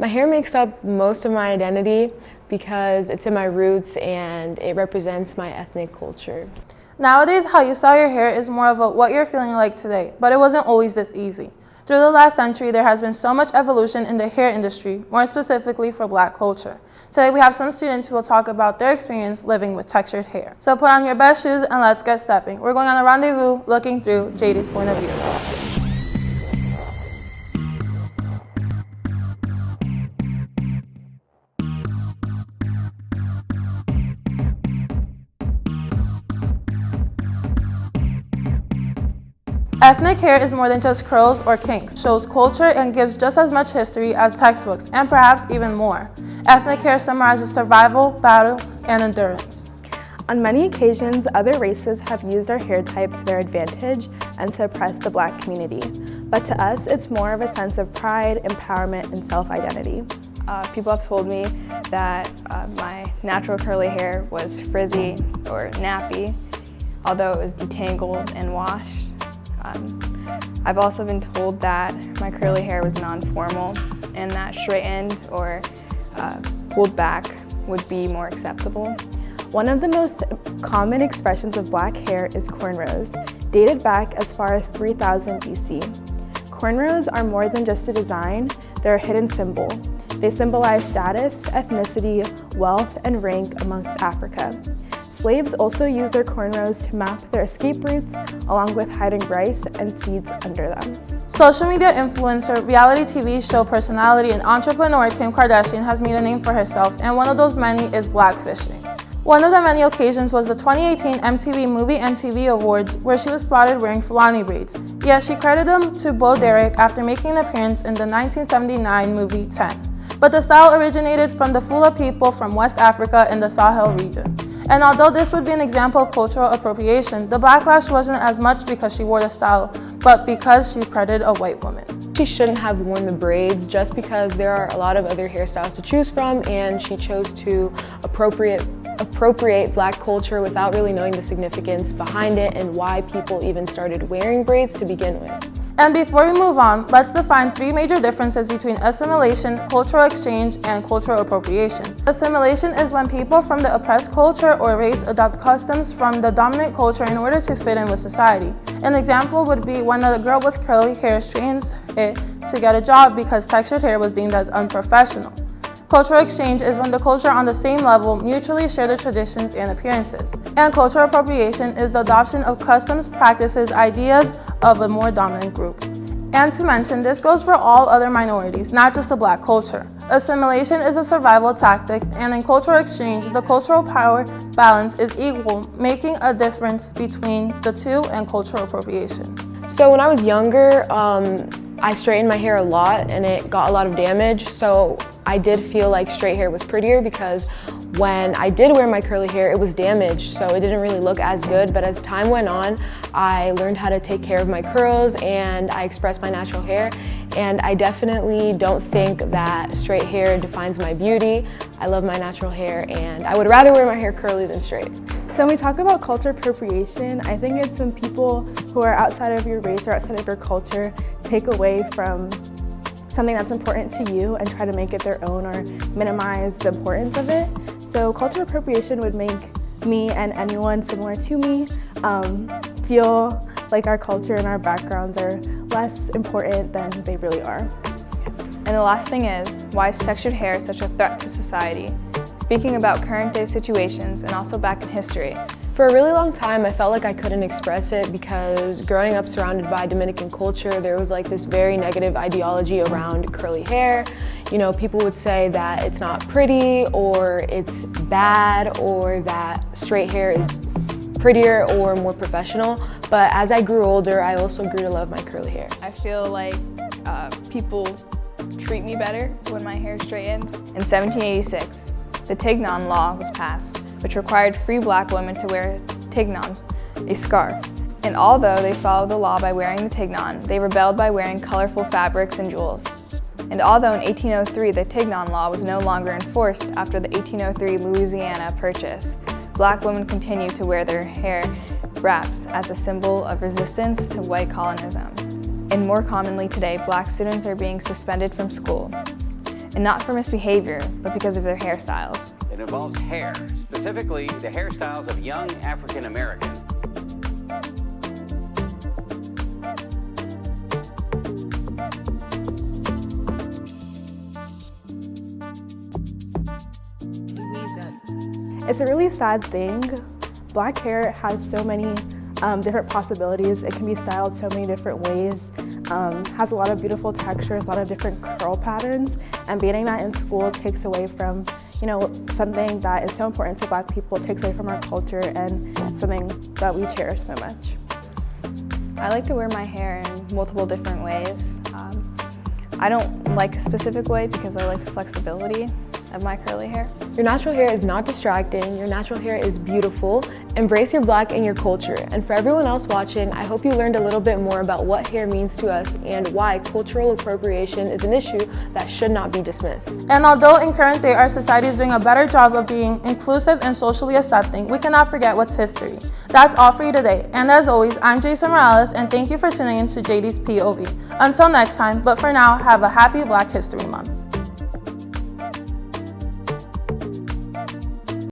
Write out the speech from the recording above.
My hair makes up most of my identity because it's in my roots and it represents my ethnic culture. Nowadays, how you style your hair is more of a what you're feeling like today, but it wasn't always this easy. Through the last century, there has been so much evolution in the hair industry, more specifically for Black culture. Today, we have some students who will talk about their experience living with textured hair. So put on your best shoes and let's get stepping. We're going on a rendezvous looking through Yadie's point of view. Ethnic hair is more than just curls or kinks, shows culture and gives just as much history as textbooks, and perhaps even more. Ethnic hair summarizes survival, battle, and endurance. On many occasions, other races have used our hair type to their advantage and to oppress the Black community. But to us, it's more of a sense of pride, empowerment, and self-identity. People have told me that my natural curly hair was frizzy or nappy, although it was detangled and washed. I've also been told that my curly hair was non-formal and that straightened or pulled back would be more acceptable. One of the most common expressions of Black hair is cornrows, dated back as far as 3000 BC. Cornrows are more than just a design, they're a hidden symbol. They symbolize status, ethnicity, wealth, and rank amongst Africa. Slaves also used their cornrows to map their escape routes, along with hiding rice and seeds under them. Social media influencer, reality TV show personality, and entrepreneur Kim Kardashian has made a name for herself, and one of those many is blackfishing. One of the many occasions was the 2018 MTV Movie and TV Awards, where she was spotted wearing Fulani braids. Yet she credited them to Bo Derek after making an appearance in the 1979 movie 10. But the style originated from the Fula people from West Africa in the Sahel region. And although this would be an example of cultural appropriation, the backlash wasn't as much because she wore the style, but because she credited a white woman. She shouldn't have worn the braids just because there are a lot of other hairstyles to choose from, and she chose to appropriate Black culture without really knowing the significance behind it and why people even started wearing braids to begin with. And before we move on, let's define three major differences between assimilation, cultural exchange, and cultural appropriation. Assimilation is when people from the oppressed culture or race adopt customs from the dominant culture in order to fit in with society. An example would be when a girl with curly hair straightens it to get a job because textured hair was deemed as unprofessional. Cultural exchange is when the culture on the same level mutually share their traditions and appearances. And cultural appropriation is the adoption of customs, practices, ideas of a more dominant group. And to mention, this goes for all other minorities, not just the Black culture. Assimilation is a survival tactic, and in cultural exchange, the cultural power balance is equal, making a difference between the two and cultural appropriation. So when I was younger, I straightened my hair a lot and it got a lot of damage, so I did feel like straight hair was prettier because when I did wear my curly hair, it was damaged, so it didn't really look as good. But as time went on, I learned how to take care of my curls and I expressed my natural hair. And I definitely don't think that straight hair defines my beauty. I love my natural hair and I would rather wear my hair curly than straight. So when we talk about culture appropriation, I think it's when people who are outside of your race or outside of your culture take away from something that's important to you and try to make it their own or minimize the importance of it. So cultural appropriation would make me and anyone similar to me feel like our culture and our backgrounds are less important than they really are. And the last thing is, why is textured hair such a threat to society? Speaking about current day situations and also back in history. For a really long time, I felt like I couldn't express it because growing up surrounded by Dominican culture, there was like this very negative ideology around curly hair. You know, people would say that it's not pretty or it's bad or that straight hair is prettier or more professional. But as I grew older, I also grew to love my curly hair. I feel like people treat me better when my hair is straightened. In 1786, the Tignon Law was passed, which required free Black women to wear tignons, a scarf. And although they followed the law by wearing the tignon, they rebelled by wearing colorful fabrics and jewels. And although in 1803 the Tignon Law was no longer enforced after the 1803 Louisiana Purchase, Black women continued to wear their hair wraps as a symbol of resistance to white colonism. And more commonly today, Black students are being suspended from school. and not for misbehavior, but because of their hairstyles. It involves hair, specifically the hairstyles of young African Americans. It's a really sad thing. Black hair has so many different possibilities. It can be styled so many different ways. Has a lot of beautiful textures, a lot of different curl patterns, and banning that in school takes away from, something that is so important to Black people. It takes away from our culture and something that we cherish so much. I like to wear my hair in multiple different ways. I don't like a specific way because I like the flexibility of my curly hair. Your natural hair is not distracting. Your natural hair is beautiful. Embrace your Black and your culture. And for everyone else watching, I hope you learned a little bit more about what hair means to us and why cultural appropriation is an issue that should not be dismissed. And although in current day our society is doing a better job of being inclusive and socially accepting, we cannot forget what's history. That's all for you today. And as always, I'm Yoisa Morales, and thank you for tuning in to Yadie's POV. Until next time, but for now, have a happy Black History Month.